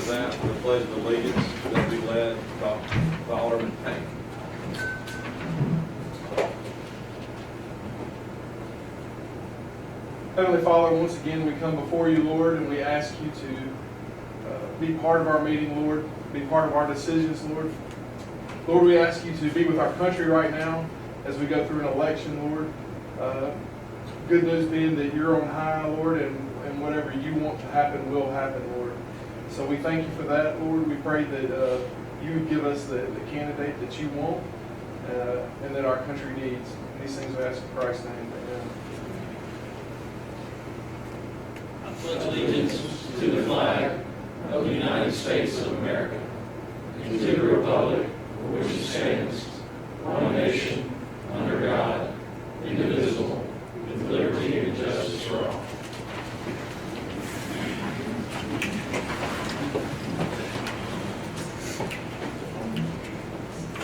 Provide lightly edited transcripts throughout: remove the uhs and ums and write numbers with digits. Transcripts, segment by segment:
that, the pledge of allegiance that will be led by Alderman Payne. Heavenly Father, once again we come before you, Lord, and we ask you to be part of our meeting, Lord, be part of our decisions, Lord. Lord, we ask you to be with our country right now as we go through an election, Lord. Good news being that you're on high, Lord, and whatever you want to happen will happen, Lord. So we thank you for that, Lord. We pray that you would give us the candidate that you want and that our country needs. And these things we ask in Christ's name. Amen. I pledge allegiance to the flag of the United States of America and to the republic for which it stands, one nation, under God, indivisible, with liberty and justice for all.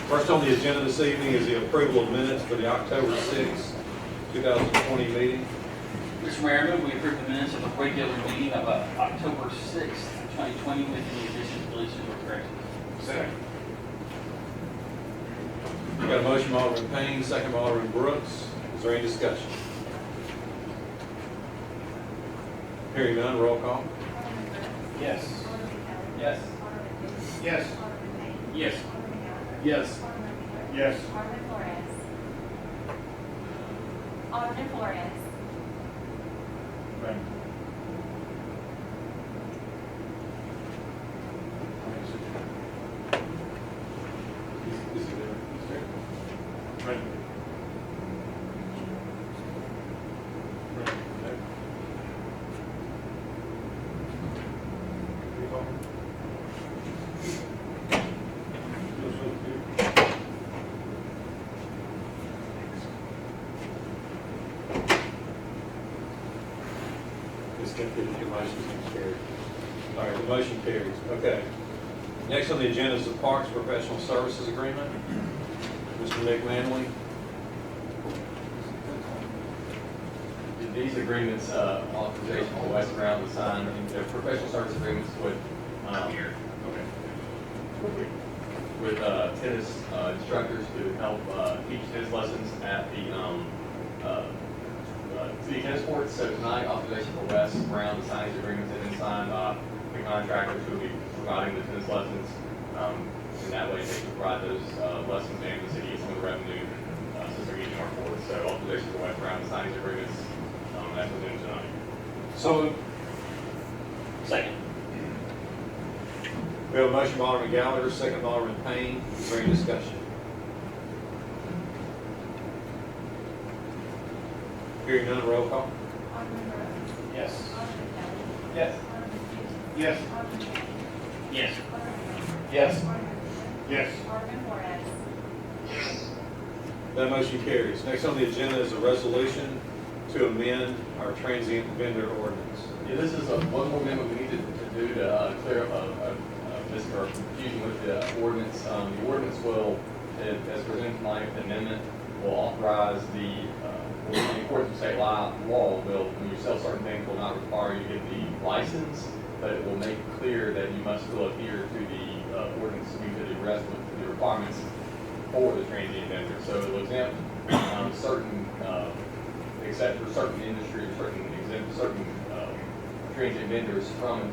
First on the agenda this evening is the approval of minutes for the October 6th, 2020 meeting. Mr. Mayor, I move we approve the minutes of the regular meeting of October 6th, 2020 with any additions, deletions, or corrections. Second. We got a motion by Alderman Payne, second by Alderman Brooks. Is there any discussion? Hearing none, roll call. Yes. Yes. Yes. Yes. Yes. Yes. Alderman Flores. Right. Is he there? Right. All right, the motion carries. Okay. Next on the agenda is the Parks Professional Services Agreement. Mr. Nick Manley. These agreements, authorization for West Brown to sign, they're professional service agreements with, with tennis instructors to help teach tennis lessons at the city tennis courts. So tonight, authorization for West Brown to sign these agreements have been signed by the contractors who will be providing the tennis lessons. And that way they can provide those lessons and the city gets some of the revenue since they're using our courts. So authorization for West Brown to sign these agreements. That's what we're doing tonight. So Second. we have a motion by Alderman Gallagher, second by Alderman Payne. Is there any discussion? Hearing none, roll call. Alderman Brooks. Yes. Alderman Kelly. Yes. Alderman Houston. Yes. Alderman Payne. Yes. Alderman Brown. Yes. Alderman Houston. Yes. Alderman Flores. That motion carries. Next on the agenda is a resolution to amend our transient vendor ordinance. Yeah, this is one more amendment we need to do to clear up a confusion with the ordinance. The ordinance will, as presented tonight, the amendment will authorize in accordance with state law, will, when you sell certain things, will not require you to get the license, but it will make clear that you must still adhere to the ordinance due to the rest of the requirements for the transient vendor. So it will exempt certain, except for certain industries, certain transient vendors from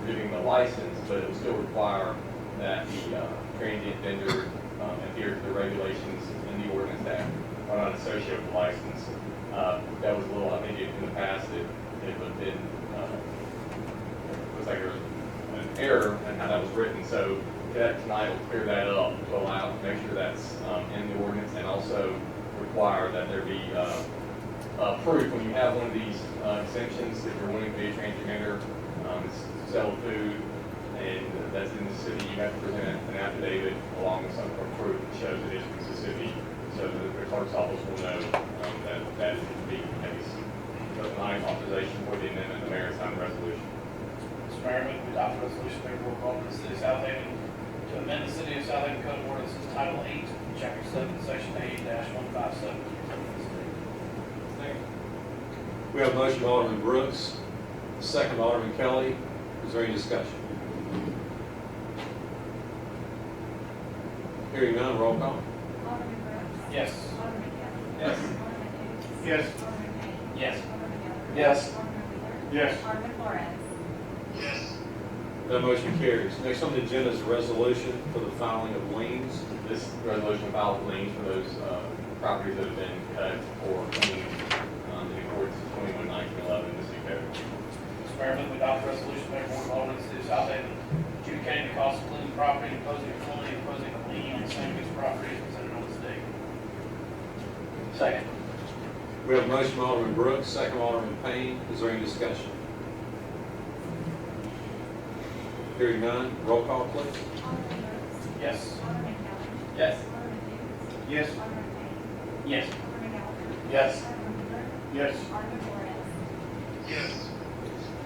giving the license, but it will still require that the transient vendor adhere to the regulations in the ordinance that are not associated with the license. That was a little, I think in the past it would have been, looks like there was an error in how that was written. So that tonight will clear that up to allow, make sure that's in the ordinance, and also require that there be proof when you have one of these exemptions that you're wanting to be a transient vendor, sell food, and that's in the city. You have to present an affidavit along with some proof that shows it is Mississippi, so that the clerk's office will know that that is indeed the case. So tonight, authorization for the amendment, the mayor signed the resolution. Mr. Mayor, I move we adopt resolution by roll call for the City of Southaven to amend the City of Southaven Code of Ordinances Title 8, Chapter 7, Section 8-157. We have a motion by Alderman Brooks, second by Alderman Kelly. Is there any discussion? Hearing none, roll call. Alderman Brooks. Yes. Alderman Kelly. Yes. Alderman Hoots. Yes. Alderman Payne. Yes. Alderman Gallagher. Yes. Alderman Wheeler. Yes. Alderman Flores. That motion carries. Next on the agenda is a resolution for the filing of liens. This resolution filed liens for those properties that have been cut or cleaned in accordance with 21-1911 Mississippi Code. Mr. Mayor, I move we adopt the resolution, Mayor Board of Aldermen, City of Southaven, adjudicating the cost of cleaning property, imposing a penalty, imposing a lien on the same as property as presented on this date. Second. We have a motion from Alderman Brooks, second from Alderman Payne. Is there any discussion? Hearing none, roll call, please. Alderman Brooks. Yes. Alderman Kelly. Yes. Alderman Hoots. Yes. Alderman Payne. Yes. Alderman Gallagher. Yes. Alderman Wheeler. Yes. Alderman Flores.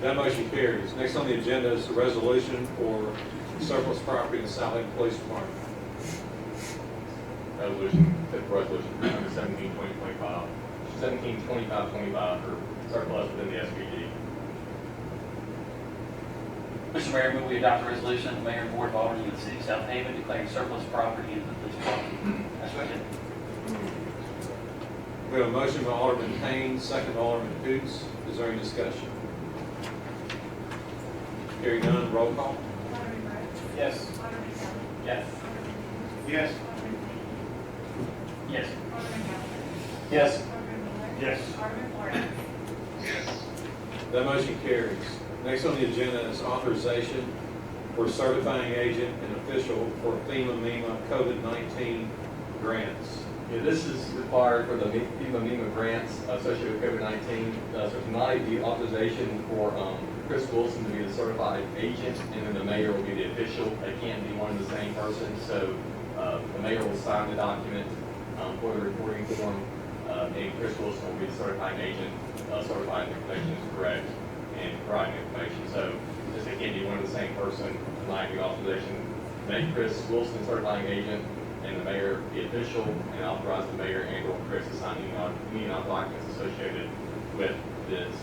That motion carries. Next on the agenda is a resolution for surplus property in the Southaven Police Department. Resolution, number 17-2025 for surplus within the SPD. Mr. Mayor, I move we adopt a resolution of the Mayor and Board of Aldermen of the City of Southaven declaring surplus property in the police department. That's what I did. We have a motion by Alderman Payne, second by Alderman Hoots. Is there any discussion? Hearing none, roll call. Alderman Brooks. Yes. Alderman Kelly. Yes. Alderman Hoots. Yes. Alderman Payne. Yes. Alderman Gallagher. Yes. Alderman Wheeler. Yes. Alderman Flores. That motion carries. Next on the agenda is authorization for certifying agent and official for FEMA COVID-19 grants. Yeah, this is required for the FEMA grants associated with COVID-19. So tonight, the authorization for Chris Wilson to be the certified agent, and then the mayor will be the official. They can't be one and the same person, so the mayor will sign the document for the reporting form, and Chris Wilson will be the certifying agent, certifying the information is correct and providing information. So since they can't be one and the same person, tonight the authorization to make Chris Wilson certifying agent and the mayor the official, and authorize the mayor and or Chris to sign any documents associated with this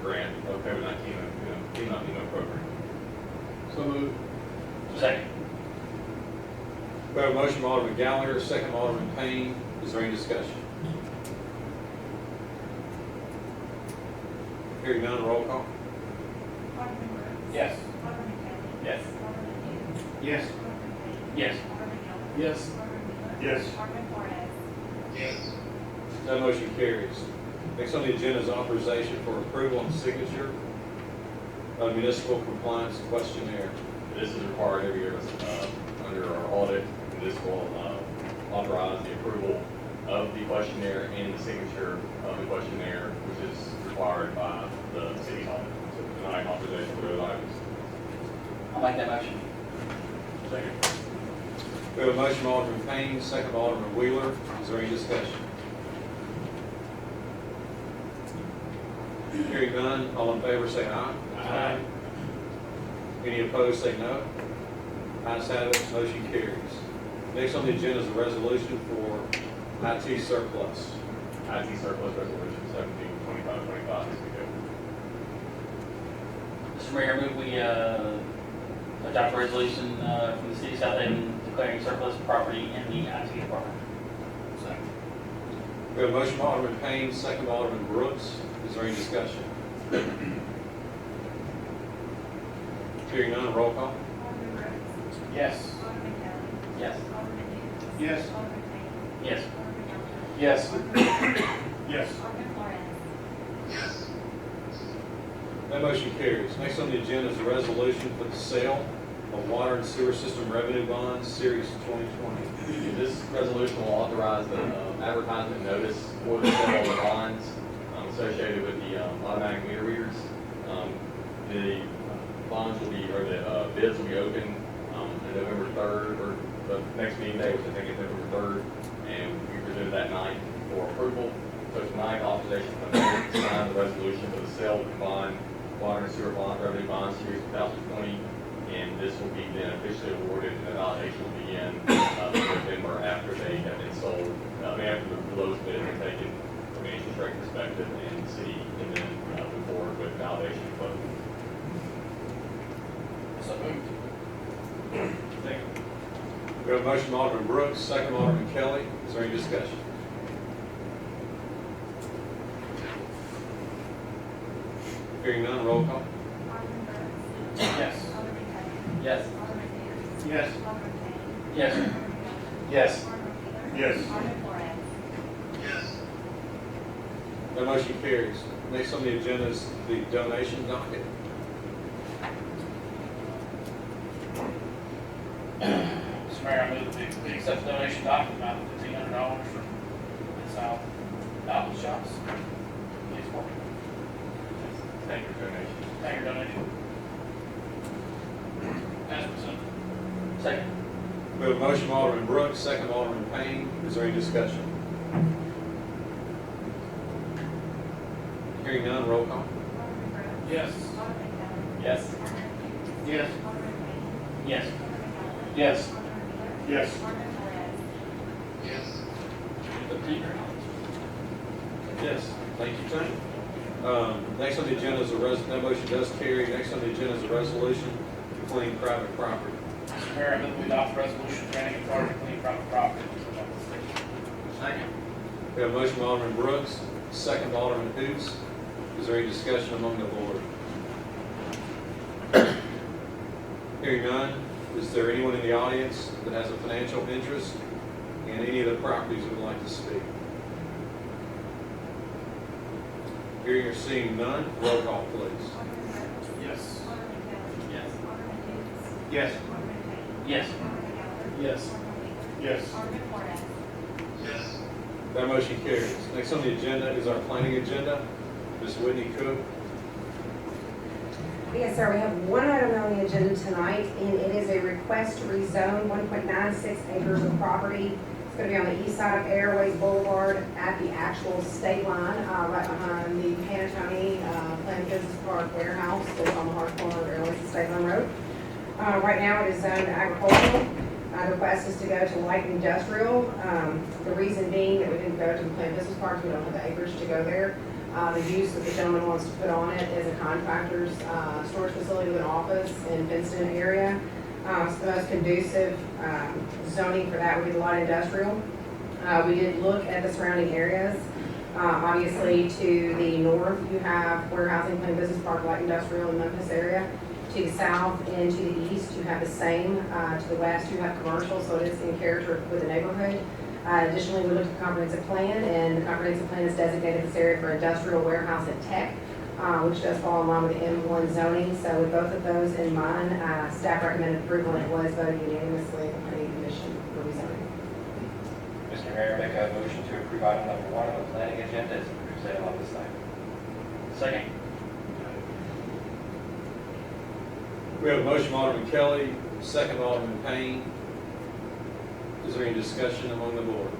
grant of COVID-19 FEMA program. So moved. Second. We have a motion by Alderman Gallagher, second by Alderman Payne. Is there any discussion? Hearing none, roll call. Alderman Brooks. Yes. Alderman Kelly. Yes. Alderman Hoots. Yes. Alderman Payne. Yes. Alderman Gallagher. Yes. Alderman Wheeler. Yes. Alderman Flores. That motion carries. Next on the agenda is authorization for approval and signature of municipal compliance questionnaire. This is required every year under our audit, and this will authorize the approval of the questionnaire and the signature of the questionnaire, which is required by the city's audit. So tonight, authorization for those items. I'll make that motion. Second. We have a motion by Alderman Payne, second by Alderman Wheeler. Is there any discussion? Hearing none, all in favor say aye. Aye. Any opposed say no. Ayes have it, motion carries. Next on the agenda is a resolution for IT surplus. IT surplus resolution 17-2525 is to go. Mr. Mayor, I move we adopt a resolution from the City of Southaven declaring surplus property in the IT department. Second. We have a motion by Alderman Payne, second by Alderman Brooks. Is there any discussion? Hearing none, roll call. Alderman Brooks. Yes. Alderman Kelly. Yes. Alderman Hoots. Yes. Alderman Payne. Yes. Alderman Gallagher. Yes. Alderman Wheeler. Yes. Alderman Flores. That motion carries. Next on the agenda is a resolution for the sale of water and sewer system revenue bonds, Series 2020. This resolution will authorize the advertisement notice for the sale of the bonds associated with the automatic meter readers. The bonds will be, or the bids will be open on November 3rd, or the next meeting day, which I think is November 3rd, and we presented that night for approval. So tonight, authorization for the mayor to sign the resolution for the sale of the combined water and sewer bond revenue bond series 2020, and this will be then officially awarded, and the validation will begin in November after they have been sold, after the lowest bid has been taken from an interest rate perspective, and the city can then move forward with validation and closing. So moved. We We have a motion from Alderman Brooks, second from Alderman Kelly. Is there any discussion? Hearing none, roll call. Alderman Brooks. Yes. Alderman Kelly. Yes. Alderman Hoots. Yes. Alderman Payne. Yes. Alderman Gallagher. Yes. Alderman Wheeler. Yes. Alderman Flores. That motion carries. Next on the agenda is the donation docket. Mr. Mayor, I move that we accept the donation document amount of $1,500 from the South Aldermen Shops. Please support. Thank you for your donation. Thank you, donation. As presented. Second. We have a motion from Alderman Brooks, second from Alderman Payne. Is there any discussion? Hearing none, roll call. Alderman Brooks. Yes. Alderman Kelly. Yes. Alderman Hoots. Yes. Alderman Payne. Yes. Alderman Gallagher. Yes. Alderman Wheeler. Yes. Alderman Flores. Yes. Thank you, Tony. Next on the agenda is that motion does carry. Next on the agenda is a resolution to clean private property. Mr. Mayor, I move we adopt the resolution granting authority to clean private property. Second. We have a motion from Alderman Brooks, second from Alderman Hoots. Is there any discussion among the board? Hearing none, is there anyone in the audience that has a financial interest in any of the properties that would like to speak? Hearing or seeing none, roll call, please. Alderman Brooks. Yes. Alderman Kelly. Yes. Alderman Hoots. Yes. Alderman Payne. Yes. Alderman Gallagher. Yes. Alderman Wheeler. Yes. Alderman Flores. That motion carries. Next on the agenda is our planning agenda. Ms. Whitney Cook. Yes, sir, we have one item on the agenda tonight, and it is a request to rezone 1.96 acres of property. It's going to be on the east side of Airways Boulevard at the actual state line, right behind the Panatone Planned Business Park warehouse that's on the hard corner of Airways and State Line Road. Right now, it is zoned agricultural. The request is to go to light industrial. The reason being that we didn't go to the Planned Business Park, we don't have the acreage to go there. The use that the gentleman wants to put on it is a contractor's storage facility with an office in fenced-in area. So the most conducive zoning for that would be the light industrial. We did look at the surrounding areas. Obviously, to the north, you have warehousing, Planned Business Park, light industrial in Memphis area. To the south and to the east, you have the same. To the west, you have commercial, so it is in character with the neighborhood. Additionally, we looked at the comprehensive plan, and the comprehensive plan has designated this area for industrial, warehouse, and tech, which does fall in line with the M1 zoning. So with both of those in mind, staff recommended approval, and it was voted unanimously at the planning commission for rezoning. Mr. Mayor, make a motion to approve item number 1 on the planning agenda as presented on this item. Second. We have a motion from Alderman Kelly, second from Alderman Payne. Is there any discussion among the board?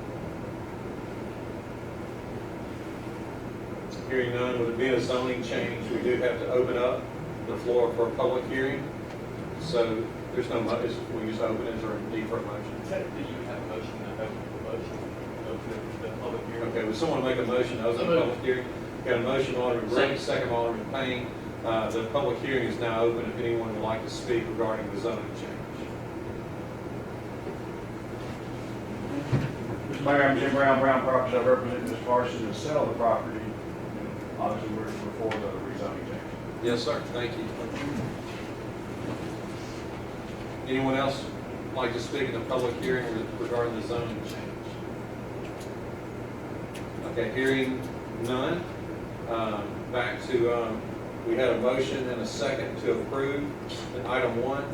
Hearing none, with it being a zoning change, we do have to open up the floor for a public hearing. So there's no, we just open it, is there a need for a motion? Do you have a motion to open the public hearing? Okay, would someone make a motion to open the public hearing? Got a motion from Alderman Brooks, second from Alderman Payne. The public hearing is now open if anyone would like to speak regarding the zoning change. Mr. Mayor, I'm Jim Brown, Brown Properties. I represent Ms. Parsons and sell the property. Obviously, we're for the rezoning change. Yes, sir. Thank you. Anyone else like to speak in the public hearing regarding the zoning change? Okay, hearing none. Back to, we had a motion and a second to approve item 1.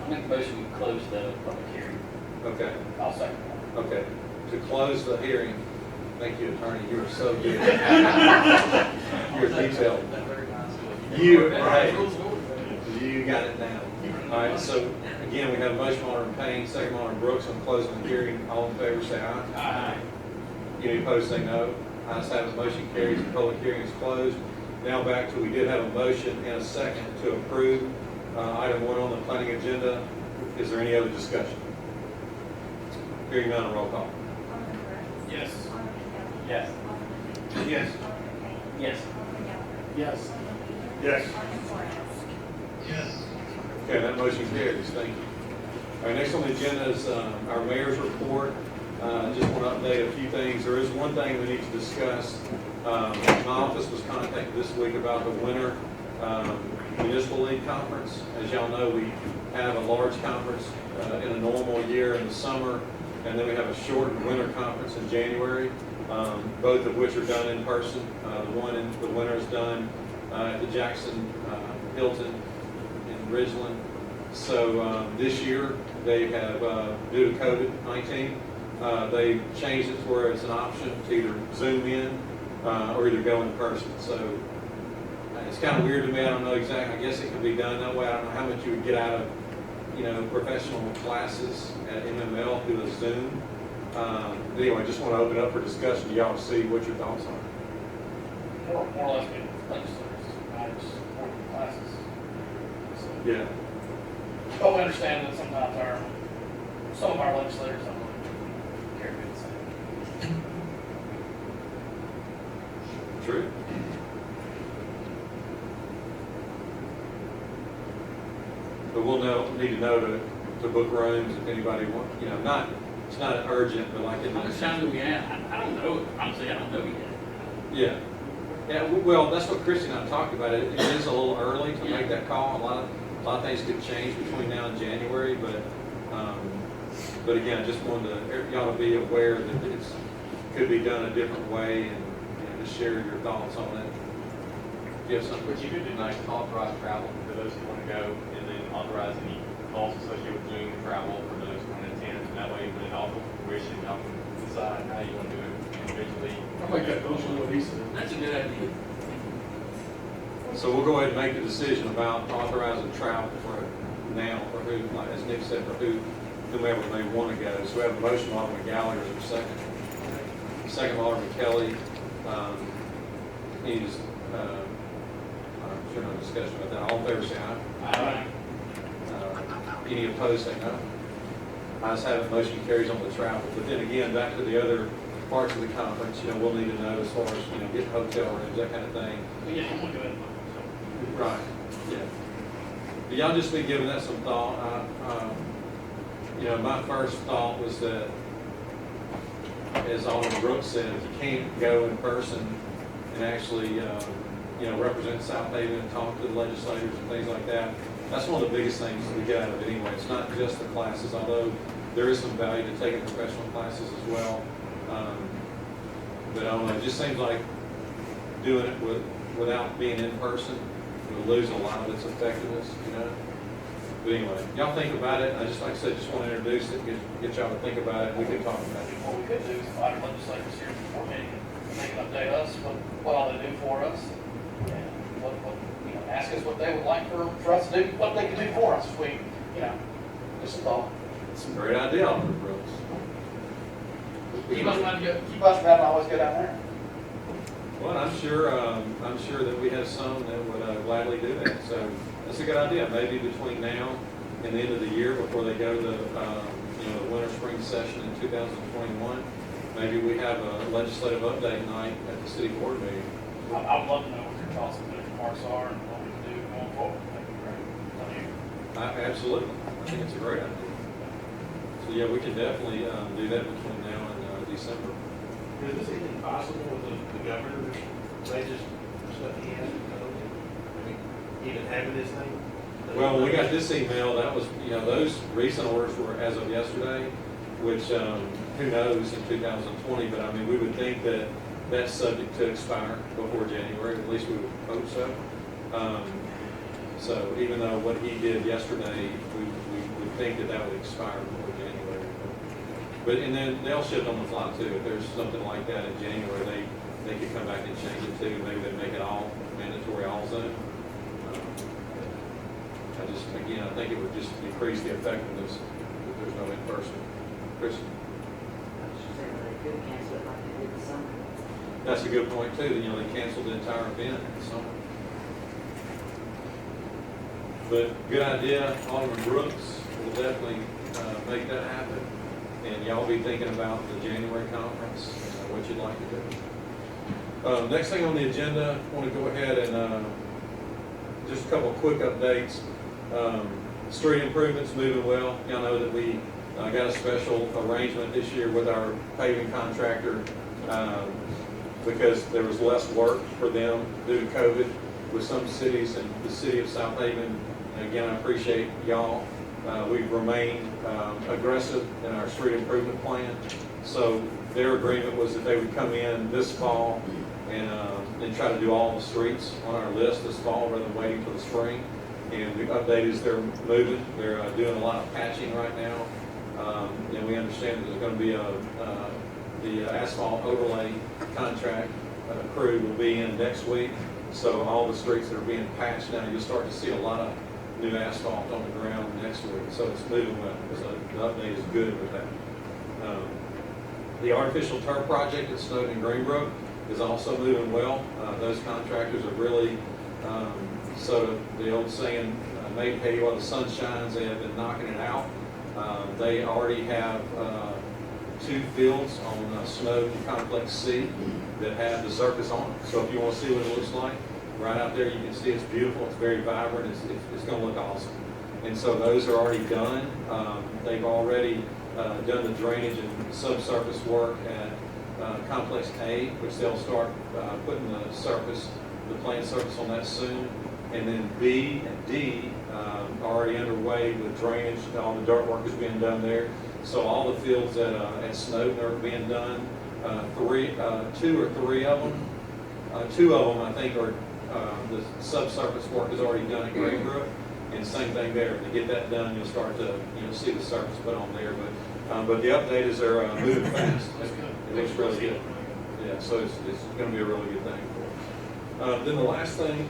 I'll make a motion to close the public hearing. Okay, I'll second. okay. To close the hearing. Thank you, attorney. You are so good. You're detailed. You, hey, you got it down. All right, so again, we have a motion from Alderman Payne, second from Alderman Brooks on closing the hearing. All in favor, say aye. Aye. Any opposed, say no. Ayes have it, motion carries, the public hearing is closed. Now back to, we did have a motion and a second to approve item 1 on the planning agenda. Is there any other discussion? Hearing none, roll call. Alderman Brooks. Yes. Alderman Kelly. Yes. Alderman Hoots. Yes. Alderman Payne. Yes. Alderman Gallagher. Yes. Alderman Wheeler. Yes. Alderman Flores. Okay, that motion carries, thank you. All right, next on the agenda is our mayor's report. Just want to update a few things. There is one thing we need to discuss. My office was contacted this week about the winter Municipal League Conference. As y'all know, we have a large conference in a normal year in the summer, and then we have a shortened winter conference in January, both of which are done in person. The winter is done at the Jackson Hilton in Ridgeland. So this year, they have, due to COVID-19, they changed it to where it's an option to either Zoom in or either go in person. So it's kind of weird to me. I don't know exactly. I guess it could be done that way. I don't know how much you would get out of, professional classes at MML through a Zoom. Anyway, just want to open up for discussion. Y'all to see what your thoughts are. More or less, we legislators, not just supporting classes. So, Yeah. but we understand that sometimes some of our legislators don't really care to do the same. True. But we'll need to know to book rooms if anybody wants, it's not urgent, but like. How much time do we have? I don't know. Honestly, I don't know yet. Yeah, well, that's what Christy and I talked about. It is a little early to make that call. A lot of things could change between now and January, but again, I just wanted y'all to be aware that it could be done a different way, and just share your thoughts on it. Do you have something? What you could do nice to authorize travel for those who want to go, and then authorize any costs associated with Zoom travel for those who want to attend. And that way, when it all comes to fruition, y'all can decide how you want to do it individually. I'll make that motion what he said. That's a good idea. So we'll go ahead and make the decision about authorizing travel for now, for who, like as Nick said, for whomever may want to go. So we have a motion by Alderman Gallagher, is there a second? Second by Alderman Kelly. I'm sure no discussion about that. All in favor, say aye. Any opposed, say no. Ayes have it, motion carries on the travel. But then again, back to the other parts of the conference, we'll need to know as far as, getting hotel rooms, that kind of thing. But yeah, I'm gonna go ahead and vote. Right, yeah. But y'all just be giving that some thought. My first thought was that, as Alderman Brooks said, if you can't go in person and actually, represent Southaven and talk to the legislators and things like that, that's one of the biggest things we get out of it anyway. It's not just the classes, although there is some value to taking professional classes as well. But I don't know, it just seems like doing it without being in person will lose a lot of its effectiveness, But anyway, y'all think about it. I just, like I said, just want to introduce it, get y'all to think about it. We can talk about it. What we could do is invite our legislators here before meeting, and they can update us what all they do for us, and ask us what they would like for us to do, what they can do for us if we, just a thought. It's a great idea, Alderman Brooks. Keep us from having to always go down there. Well, I'm sure that we have some that would gladly do that. So that's a good idea. Maybe between now and the end of the year, before they go to the winter spring session in 2021, maybe we have a legislative update night at the city board meeting. I would love to know what your thoughts and benchmarks are and what we can do going forward. That'd be great. Don't you? Absolutely. I think it's a great idea. So yeah, we can definitely do that between now and December. Is this even possible with the governor? They just stuff he has, even having this thing? Well, when we got this email, that was, those recent orders were as of yesterday, which, who knows in 2020, but I mean, we would think that that's subject to expire before January, at least we would hope so. So even though what he did yesterday, we would think that would expire before January. But, and then they'll shift on the fly too. If there's something like that in January, they could come back and change it too. Maybe they'd make it all mandatory, all Zoom. I think it would just decrease the effectiveness if there's no in-person. Christian? That's a good point too, that, they canceled the entire event in the summer. But good idea, Alderman Brooks will definitely make that happen. And y'all be thinking about the January conference, what you'd like to do. Next thing on the agenda, I want to go ahead and just a couple of quick updates. Street improvements moving well. Y'all know that we got a special arrangement this year with our paving contractor because there was less work for them due to COVID with some cities and the City of Southaven. And again, I appreciate y'all. We've remained aggressive in our street improvement plan. So their agreement was that they would come in this fall and try to do all the streets on our list this fall rather than waiting for the spring. And the update is they're moving. They're doing a lot of patching right now. And we understand that there's going to be the asphalt overlay contract crew will be in next week. So all the streets that are being patched now, you'll start to see a lot of new asphalt on the ground next week. So it's moving well. So the update is good with that. The artificial turf project at Snowden and Greenbrook is also moving well. Those contractors are really sort of the old saying, made hay while the sun shines. They have been knocking it out. They already have 2 fields on Snowden Complex C that have the surface on it. So if you want to see what it looks like, right out there you can see it's beautiful. It's very vibrant. It's going to look awesome. And so those are already done. They've already done the drainage and subsurface work at Complex A, which they'll start putting the planned surface on that soon. And then B and D are already underway with drainage. All the dirt work is being done there. So all the fields at Snowden are being done. 2 or 3 of them. 2 of them, I think, are the subsurface work is already done at Greenbrook. And same thing there. To get that done, you'll start to see the surface put on there. But the update is they're moving fast. It looks really good. Yeah, so it's going to be a really good thing for us. Then the last thing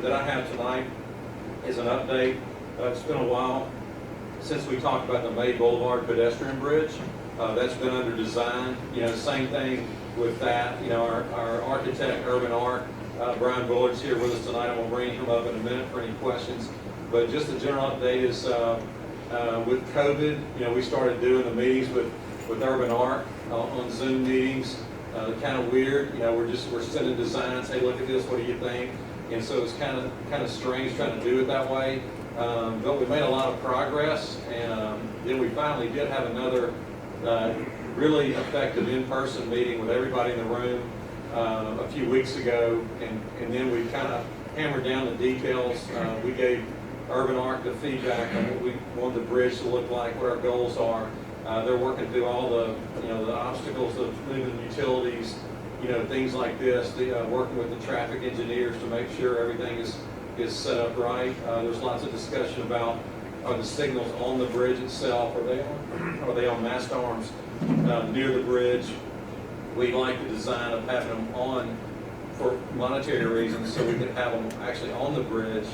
that I have tonight is an update. It's been a while since we talked about the May Boulevard pedestrian bridge. That's been under design. Same thing with that. Our architect, Urban Art, Brian Bullard's here with us tonight. I'm going to bring him up in a minute for any questions. But just the general update is with COVID, we started doing the meetings with Urban Art on Zoom meetings. Kind of weird, we're sending designs. Hey, look at this. What do you think? And so it's kind of strange trying to do it that way. But we made a lot of progress, and then we finally did have another really effective in-person meeting with everybody in the room a few weeks ago, and then we kind of hammered down the details. We gave Urban Art the feedback on what we want the bridge to look like, what our goals are. They're working through all the obstacles of moving utilities, things like this. Working with the traffic engineers to make sure everything is set up right. There's lots of discussion about are the signals on the bridge itself, are they on mast arms near the bridge? We like the design of having them on for monetary reasons, so we can have them actually on the bridge.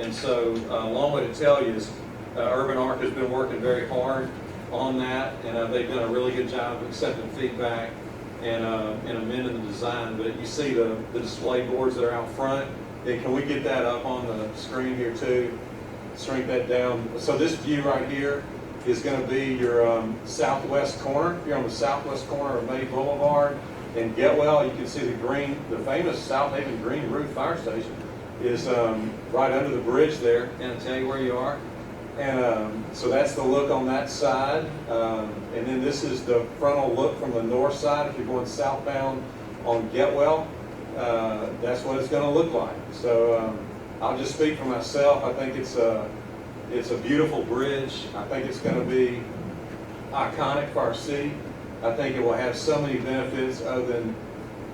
And so a long way to tell you is Urban Art has been working very hard on that, and they've done a really good job of accepting feedback and amending the design. But you see the display boards that are out front. And can we get that up on the screen here too? Shrink that down. So this view right here is going to be your southwest corner. If you're on the southwest corner of May Boulevard and Getwell, you can see the famous Southaven Green Roof Fire Station is right under the bridge there. And I'll tell you where you are. And so that's the look on that side. And then this is the frontal look from the north side. If you're going southbound on Getwell, that's what it's going to look like. So I'll just speak for myself. I think it's a beautiful bridge. I think it's going to be iconic for our city. I think it will have so many benefits other than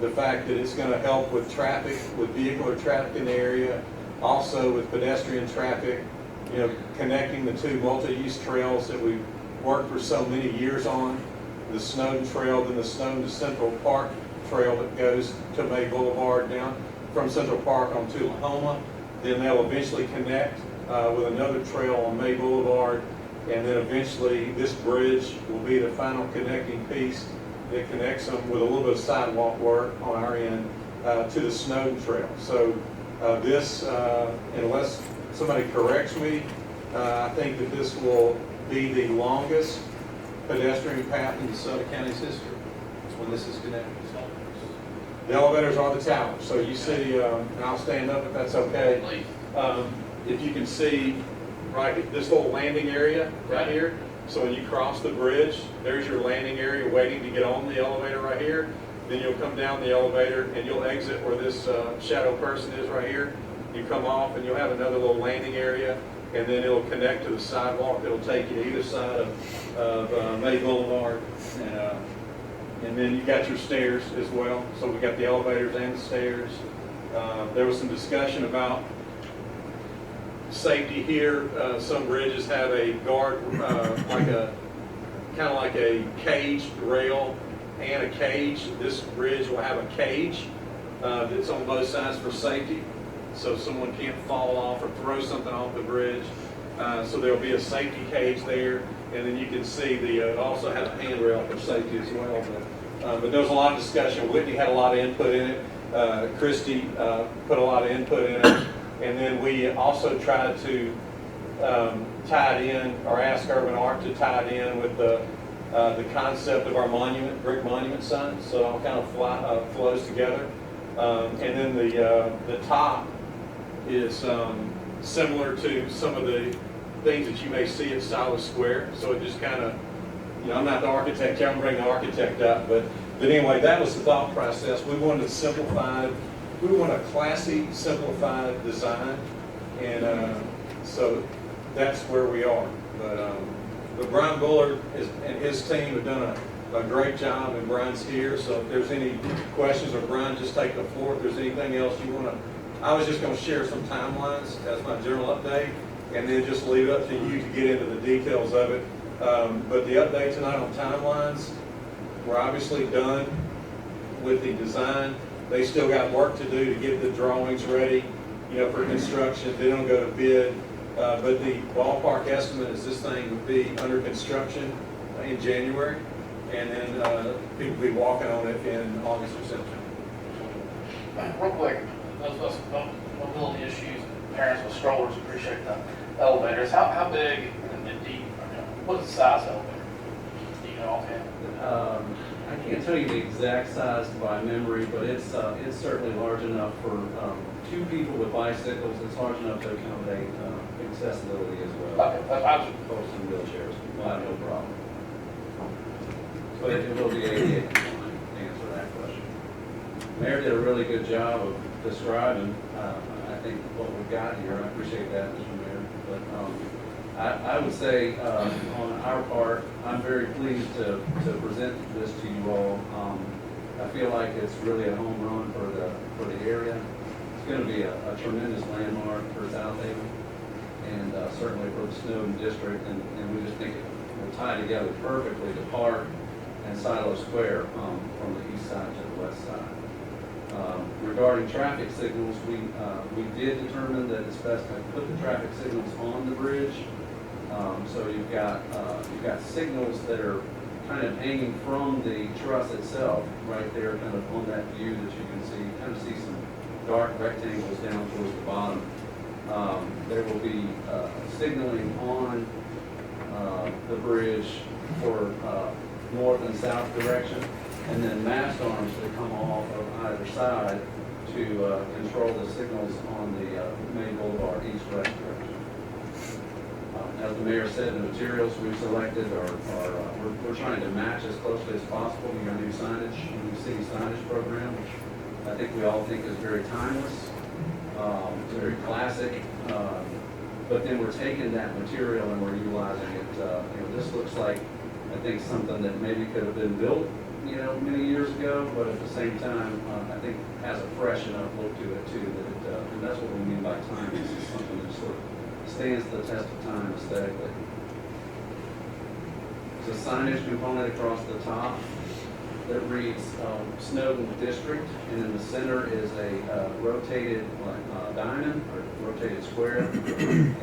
the fact that it's going to help with traffic, with vehicular traffic in the area, also with pedestrian traffic, connecting the 2 multi-use trails that we've worked for so many years on, the Snowden Trail, then the Snowden to Central Park Trail that goes to May Boulevard down from Central Park on Tullahoma. Then they'll eventually connect with another trail on May Boulevard, and then eventually this bridge will be the final connecting piece that connects them with a little bit of sidewalk work on our end to the Snowden Trail. So this, unless somebody corrects me, I think that this will be the longest pedestrian path in DeSoto County's history when this is connected. The elevators are the towers. So you see, and I'll stand up if that's okay. If you can see right, this little landing area right here. So when you cross the bridge, there's your landing area waiting to get on the elevator right here. Then you'll come down the elevator and you'll exit where this shadow person is right here. You come off and you'll have another little landing area, and then it'll connect to the sidewalk. It'll take you either side of May Boulevard. And then you got your stairs as well. So we got the elevators and the stairs. There was some discussion about safety here. Some bridges have a guard, kind of like a caged rail and a cage. This bridge will have a cage that's on both sides for safety, so someone can't fall off or throw something off the bridge. So there'll be a safety cage there, and then you can see it also has a handrail for safety as well. But there was a lot of discussion. Whitney had a lot of input in it. Christie put a lot of input in it. And then we also tried to tie it in, or ask Urban Art to tie it in with the concept of our monument, brick monument sign. So it all kind of flows together. And then the top is similar to some of the things that you may see at Silas Square. So it just kind of, I'm not the architect here, I'm bringing the architect up, but anyway, that was the thought process. We wanted to simplify. We want a classy, simplified design, and so that's where we are. But Brian Bullard and his team have done a great job, and Brian's here, so if there's any questions, or Brian, just take the floor. If there's anything else you want to, I was just going to share some timelines as my general update, and then just leave it up to you to get into the details of it. But the update tonight on timelines, we're obviously done with the design. They still got work to do to get the drawings ready, for construction. Then it'll go to bid. But the ballpark estimate is this thing would be under construction in January, and then people will be walking on it in August or September. Real quick, those of us with mobility issues, parents with strollers appreciate the elevators. How big and deep, what is the size of the elevator? Do you know offhand? I can't tell you the exact size by memory, but it's certainly large enough for 2 people with bicycles. It's large enough to accommodate accessibility as well. Okay, I was Folks in wheelchairs, we'll have no problem. But it will be ADA compliant, to answer that question. Mayor did a really good job of describing, I think, what we've got here. I appreciate that, Mr. Mayor. But I would say, on our part, I'm very pleased to present this to you all. I feel like it's really a home run for the area. It's going to be a tremendous landmark for Southaven, and certainly for the Snowden district. And we just think it will tie together perfectly the park and Silo Square from the east side to the west side. Regarding traffic signals, we did determine that it's best to put the traffic signals on the bridge. So you've got signals that are kind of hanging from the truss itself, right there, kind of on that view that you can see. You kind of see some dark rectangles down towards the bottom. There will be signaling on the bridge for north and south direction, and then mast arms that come off of either side to control the signals on the main boulevard east-west direction. As the mayor said, the materials we've selected we're trying to match as closely as possible with our new city signage program, which I think we all think is very timeless, very classic. But then we're taking that material and we're utilizing it. This looks like, I think, something that maybe could have been built, many years ago, but at the same time, I think has a fresh enough look to it too. And that's what we mean by timeless. It's something that sort of stands the test of time aesthetically. There's a signage component across the top that reads Snowden District, and in the center is a rotated diamond or rotated square,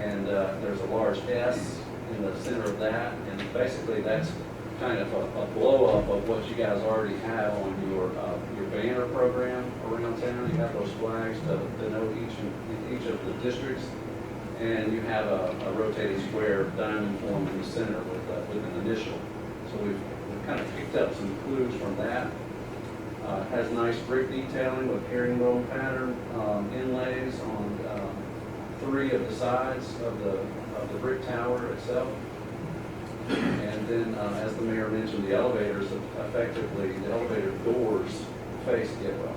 and there's a large S in the center of that, and basically that's kind of a blow up of what you guys already have on your banner program around town. You have those flags to denote each of the districts. And you have a rotating square diamond form in the center with an initial. So we've kind of picked up some clues from that. Has nice brick detailing with herringbone pattern inlays on 3 of the sides of the the brick tower itself. And then, as the mayor mentioned, the elevators, effectively, the elevator doors face Getwell.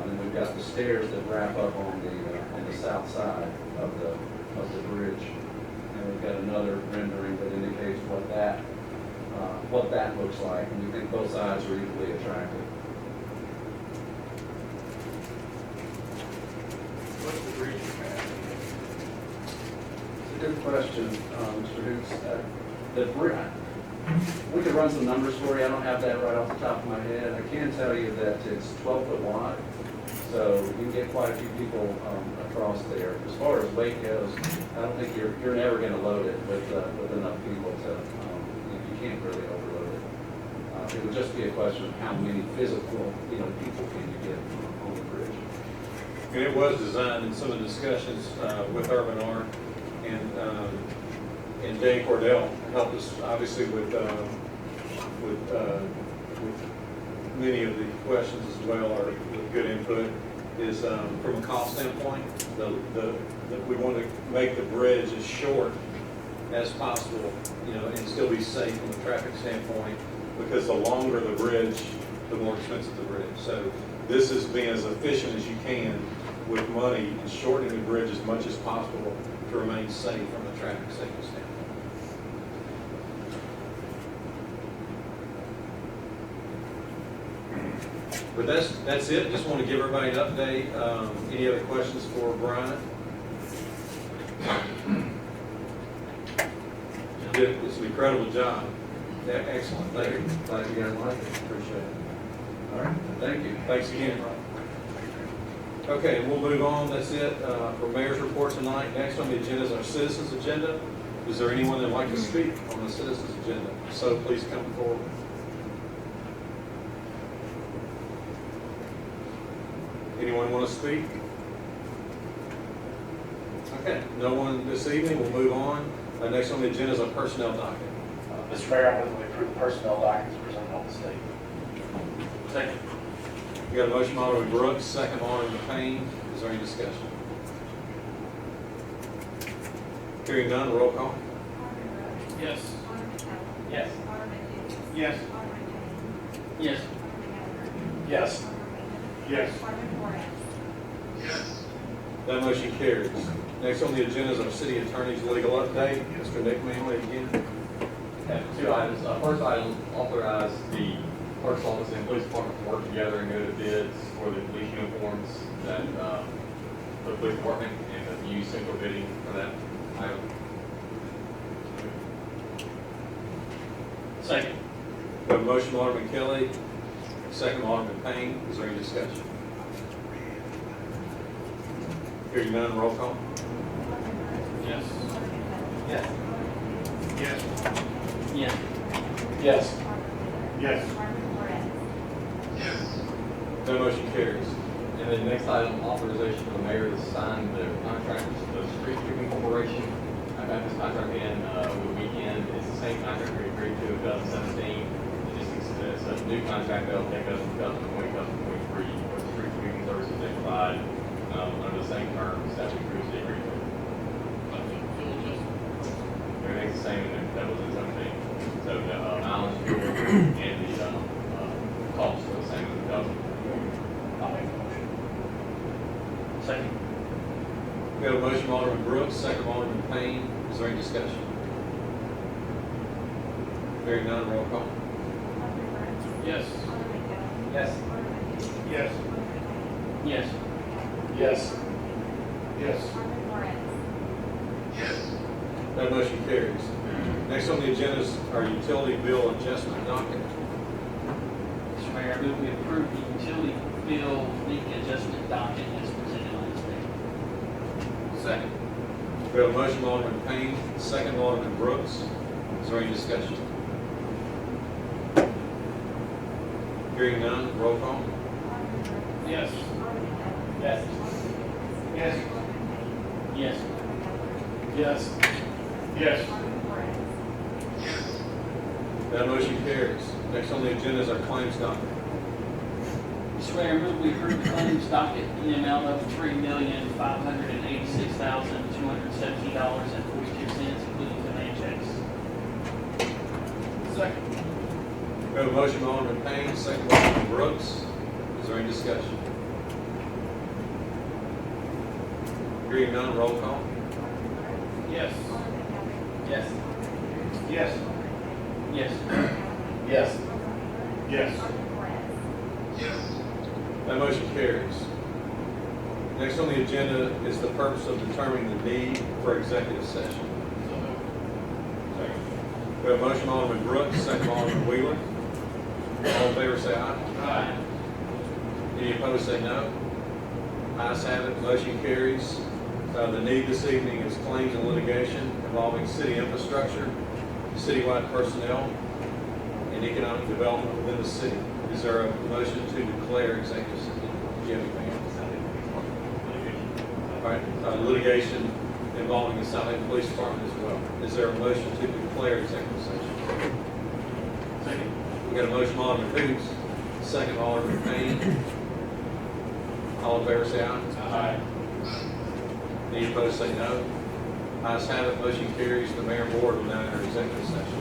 And we've got the stairs that wrap up on the south side of the bridge. And we've got another rendering that indicates what that looks like. And we think both sides are equally attractive. What's the bridge capacity? It's a good question, Mr. Hoops. The bridge, we could run some numbers for you. I don't have that right off the top of my head. I can tell you that it's 12 foot wide, so you can get quite a few people across there. As far as weight goes, I don't think you're never going to load it with enough people to. You can't really overload it. It would just be a question of how many physical, people can you get on the bridge. And it was designed in some of the discussions with Urban Art and Dan Cordell helped us obviously with many of the questions as well, or with good input, is from a cost standpoint, we want to make the bridge as short as possible, and still be safe from a traffic standpoint, because the longer the bridge, the more expensive the bridge. So this is being as efficient as you can with money and shortening the bridge as much as possible to remain safe from a traffic safety standpoint. But that's it. Just want to give everybody an update. Any other questions for Brian? You did an incredible job. Excellent. Thank you. Glad you guys like it. Appreciate it. All right. Thank you. Thanks again. Okay, we'll move on. That's it for Mayor's report tonight. Next on the agenda is our citizens agenda. Is there anyone that'd like to speak on the citizens agenda? So please come forward. Anyone want to speak? Okay, no one this evening. We'll move on. Next on the agenda is our personnel docket. Mr. Mayor, I move we approve the personnel documents presented on the state. Second. We got a motion by Alderman Brooks, second by Alderman Payne. Is there any discussion? Hearing none, roll call. Yes. Yes. Yes. Yes. Yes. Yes. That motion carries. Next on the agenda is our city attorney's legal update. Mr. Nick Manley again. Have two items. First item, authorize the clerk's office and police department to work together and go to bids for the police uniforms that, for the police department, and use central bidding for that item. Second. We have a motion by Alderman Kelly, second by Alderman Payne. Is there any discussion? Hearing none, roll call. Yes. Yes. Yes. Yes. Yes. Yes. That motion carries. And then next item, authorization for the mayor to sign the contract with the street sweeping corporation. I got this contract in over the weekend. It's the same contract we agreed to in 2017. It's a new contract that'll take us from 2020, 2023 for the street sweeping services they provide under the same terms that we previously agreed to. Everything's the same that was in 17. So the mileage, fuel, and the costs are the same as 2000. I'll make the motion. Second. We have a motion by Alderman Brooks, second by Alderman Payne. Is there any discussion? Hearing none, roll call. Yes. Yes. Yes. Yes. Yes. Yes. That motion carries. Next on the agenda is our utility bill adjustment docket. Mr. Mayor, I move we approve the utility bill leak adjustment docket as presented on this day. Second. We have a motion by Alderman Payne, second by Alderman Brooks. Is there any discussion? Hearing none, roll call. Yes. Yes. Yes. Yes. Yes. Yes. That motion carries. Next on the agenda is our claims docket. Mr. Mayor, I move we approve the claims docket in the amount of $3,586,217.42. Second. We have a motion by Alderman Payne, second by Alderman Brooks. Is there any discussion? Hearing none, roll call. Yes. Yes. Yes. Yes. Yes. Yes. That motion carries. Next on the agenda is the purpose of determining the need for executive session. We have a motion by Alderman Brooks, second by Alderman Wheeler. All in favor say aye. Aye. Any opposed say no. Ayes have it, motion carries. The need this evening is claims and litigation involving city infrastructure, citywide personnel, and economic development within the city. Is there a motion to declare executive session? Do you have anything else? All right, litigation involving the Southaven Police Department as well. Is there a motion to declare executive session? Second. We got a motion by Alderman Hoots, second by Alderman Payne. All in favor say aye. Aye. Any opposed say no. Ayes have it, motion carries. The mayor and board will now enter executive session.